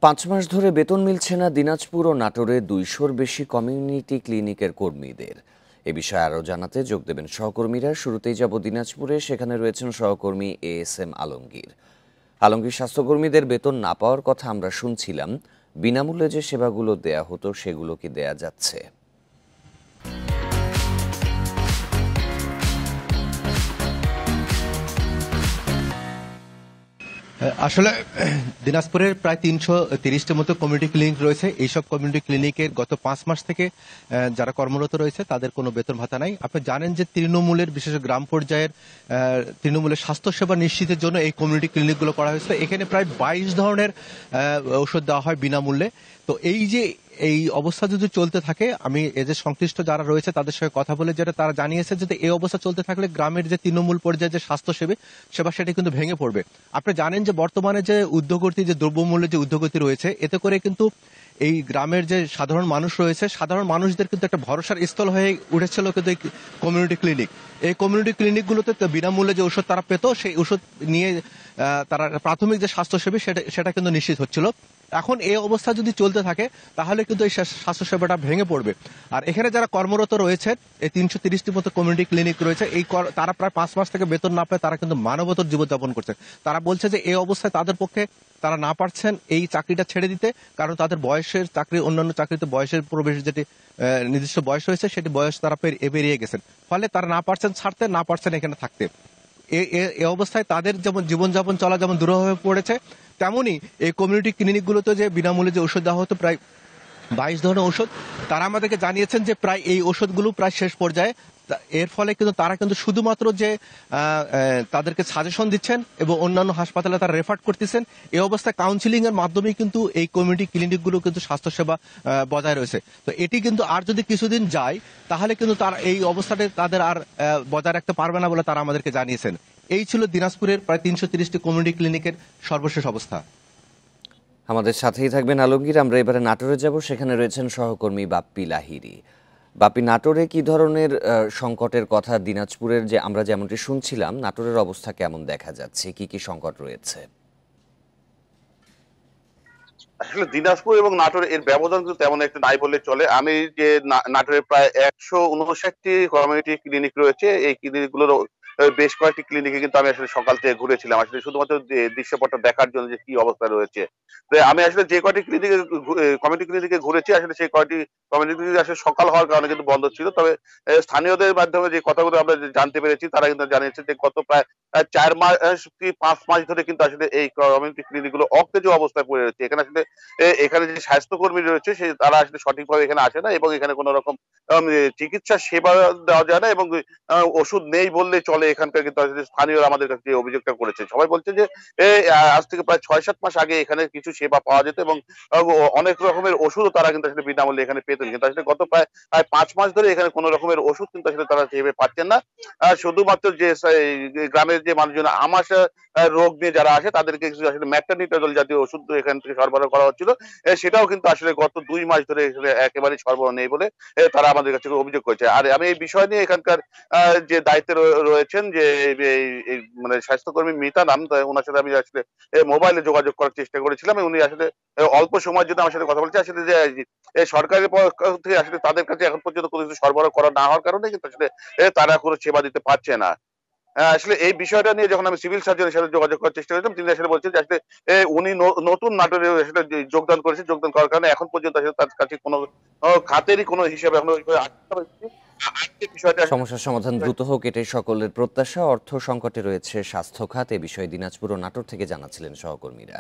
৫ মাস ধরে বেতন মিলছে না দিনাজপুর ও নাটোরে ২০০-র বেশি কমিউনিটি ক্লিনিকের কর্মীদের। এ বিষয়ে আরও জানাতে যোগ দেবেন সহকর্মীরা। শুরুতেই যাব দিনাজপুরে, সেখানে রয়েছেন সহকর্মী এএসএম আলমগীর। আলমগীর, স্বাস্থ্যকর্মীদের বেতন না পাওয়ার কথা আমরা শুনছিলাম, বিনামূল্যে যে সেবাগুলো দেয়া হতো সেগুলো কি দেয়া যাচ্ছে? আসলে দিনাজপুরের প্রায় ৩৩০টির মতো কমিউনিটি ক্লিনিক রয়েছে। এইসব কমিউনিটি ক্লিনিকের গত ৫ মাস থেকে যারা কর্মরত রয়েছে তাদের কোনো বেতন ভাতা নাই। আপনি জানেন যে তৃণমূলের, বিশেষ গ্রাম পর্যায়ের তৃণমূলের স্বাস্থ্যসেবা নিশ্চিতের জন্য এই কমিউনিটি ক্লিনিকগুলো করা হয়েছে। এখানে প্রায় ২২ ধরনের ঔষধ দেওয়া হয় বিনামূল্যে। তো এই অবস্থা যদি চলতে থাকে, আমি এদের সংশ্লিষ্ট যারা রয়েছে তাদের সঙ্গে কথা বলে যেটা তারা জানিয়েছে যে এই অবস্থা চলতে থাকলে গ্রামের যে তৃণমূল পর্যায়ে যে সেবা সেটা কিন্তু ভেঙে পড়বে। আপনি জানেন যে বর্তমানে যে ঊর্ধ্বগতি, যে দ্রব্যমূল্যের যে ঊর্ধ্বগতি রয়েছে, এতে করে কিন্তু এই গ্রামের যে সাধারণ মানুষ রয়েছে, সাধারণ মানুষদের কিন্তু একটা ভরসার স্থল হয়ে উঠেছিল কিন্তু এই কমিউনিটি ক্লিনিক। এই কমিউনিটি ক্লিনিকগুলোতে বিনামূল্যে যে ওষুধ তারা পেত, সেই ওষুধ নিয়ে তারা প্রাথমিক যে স্বাস্থ্যসেবা সেটা কিন্তু নিশ্চিত হচ্ছিল। এখন এই অবস্থা যদি চলতে থাকে তাহলে কিন্তু এই স্বাস্থ্যসেবাটা ভেঙে পড়বে। আর এখানে যারা কর্মরত রয়েছে, এই ৩৩০টির মতো কমিউনিটি ক্লিনিক রয়েছে, তারা প্রায় ৫ মাস থেকে বেতন না পেয়ে তারা কিন্তু মানবতর জীবনযাপন করছে। তারা বলছে যে এই অবস্থায় তাদের পক্ষে তারা না পারছেন এই চাকরিটা ছেড়ে দিতে, কারণ তাদের বয়সের চাকরি, অন্যান্য চাকরিতে বয়সের প্রবেশ যেটি নির্দিষ্ট বয়স রয়েছে সেটি বয়স তারা পেরিয়ে গেছেন। ফলে তারা না পারছেন ছাড়তে, না পারছেন এখানে থাকতে। এই অবস্থায় তাদের যেমন জীবনযাপন চলা যেমন দুরূহ হয়ে পড়েছে, তেমনি এই কমিউনিটি ক্লিনিকগুলোতে যে বিনামূল্যে যে ওষুধ দেওয়া হতো, প্রায় ২২ ধরনের ওষুধ, তারা আমাদেরকে জানিয়েছেন যে প্রায় এই ওষুধগুলো প্রায় শেষ পর্যায়ে। এর ফলে কিন্তু তারা কিন্তু শুধুমাত্র যে তাদেরকে সাজেশন দিচ্ছেন এবং অন্যান্য হাসপাতালে তারা রেফার করতেছেন, এই অবস্থায় কাউন্সিলিং এর মাধ্যমেই কিন্তু এই কমিউনিটি ক্লিনিকগুলো কিন্তু স্বাস্থ্যসেবা বজায় রয়েছে। তো এটি কিন্তু আর যদি কিছুদিন যায় তাহলে কিন্তু তারা এই অবস্থাটা তাদের আর বজায় রাখতে পারবে না বলে তারা আমাদেরকে জানিয়েছেন। এই ছিল দিনাজপুরের প্রায় ৩৩০টি কমিউনিটি ক্লিনিকের সর্বশেষ অবস্থা। আমাদের সাথেই থাকবেন আলমগীর। আমরা এবারে নাটোরে যাব, সেখানে রয়েছেন সহকর্মী বাপ্পি লাহিড়ী। বাপ্পি, নাটোরে কি ধরনের সংকটের কথা দিনাজপুরের যে আমরা যেমনটি শুনছিলাম, নাটোরের অবস্থা কেমন দেখা যাচ্ছে, কি কি সংকট রয়েছে? আসলে দিনাজপুর এবং নাটোর এর ব্যবধান কিন্তু তেমন একটা নাই বললে চলে। আমি যে নাটোরে প্রায় ১৫৯টি কমিউনিটি ক্লিনিক রয়েছে, এই ক্লিনিক গুলোর বেশ কয়েকটি ক্লিনিকে কিন্তু আমি আসলে সকাল থেকে ঘুরেছিলাম, আসলে শুধুমাত্র দৃশ্যপটটা দেখার জন্য যে কি অবস্থা রয়েছে। তো আমি আসলে যে কয়টি ক্লিনিকে কমিউনিটি ক্লিনিকে ঘুরেছি, আসলে সেই কয়টি কমিউনিটি ক্লিনিক আসলে সকাল হওয়ার কারণে কিন্তু বন্ধ ছিল। তবে স্থানীয়দের মাধ্যমে যে কথাগুলো আমরা জানতে পেরেছি, তারা কিন্তু জানিয়েছে যে গত প্রায় ৪ মাস কি ৫ মাস ধরে কিন্তু আসলে এই কমিউনিটি ক্লিনিক গুলো অকেজো অবস্থায় পড়ে রয়েছে। এখানে আসলে এখানে যে স্বাস্থ্যকর্মী রয়েছে তারা আসলে সঠিকভাবে এখানে আসে না, এবং এখানে কোন রকম চিকিৎসা সেবা দেওয়া যায় না, এবং ওষুধ নেই বললেই চলে। এখানকার কিন্তু আসলে স্থানীয়রা আমাদের কাছে যে অভিযোগটা করেছে, সবাই বলছে যে আজ থেকে প্রায় ৬-৭ মাস আগে এখানে কিছু সেবা পাওয়া যেত, এবং অনেক রকমের ওষুধও তারা কিন্তু আসলে বিনামূল্যে এখানে পেতেন। কিন্তু আসলে গত প্রায় ৫ মাস ধরে এখানে কোন রকমের ওষুধ কিন্তু আসলে তারা সেভাবে পাচ্ছেন না। শুধুমাত্র যে গ্রামের যে মানুষজন আমাশা রোগ নিয়ে যারা আসে তাদেরকে আসলে ম্যাকটানিটাজল জাতীয় ওষুধ এখান থেকে সরবরাহ করা হচ্ছিল। সেটাও কিন্তু আসলে গত ২ মাস ধরে এখানে একেবারেই সরবরাহ নেই বলে তারা আমাদের কাছে অভিযোগ করেছে। আর আমি এই বিষয় নিয়ে এখানকার যে দায়িত্বে রয়েছেন যে মানে স্বাস্থ্যকর্মী মিতা নাম, উনার সাথে আমি আসলে মোবাইলে যোগাযোগ করার চেষ্টা করেছিলাম। উনি আসলে অল্প সময়ের জন্য আমার সাথে কথা বলেছে। আসলে যে সরকারের পক্ষ থেকে আসলে তাদের কাছে এখন পর্যন্ত কোনো কিছু সরবরাহ করা না হওয়ার কারণে কিন্তু আসলে তারা কোনো সেবা দিতে পারছে না। আসলে এই বিষয়টা নিয়ে যখন আমি সিভিল সার্জনের সাথে যোগাযোগ করার চেষ্টা করেছিলাম, তিনি আসলে বলছেন যে আসলে উনি নতুন নাটোরে আসলে যোগদান করেছেন। যোগদান করার কারণে এখন পর্যন্ত আসলে তার কাছে কোনো খাতেরই কোনো হিসাব এখনো ওইভাবে আসতে পারেনি। আজকের বিষয়টা সমস্যার সমাধান দ্রুত হোক, এটাই সকলের প্রত্যাশা। অর্থ সংকটে রয়েছে স্বাস্থ্য খাত, এ বিষয়ে দিনাজপুর ও নাটোর থেকে জানাচ্ছিলেন সহকর্মীরা।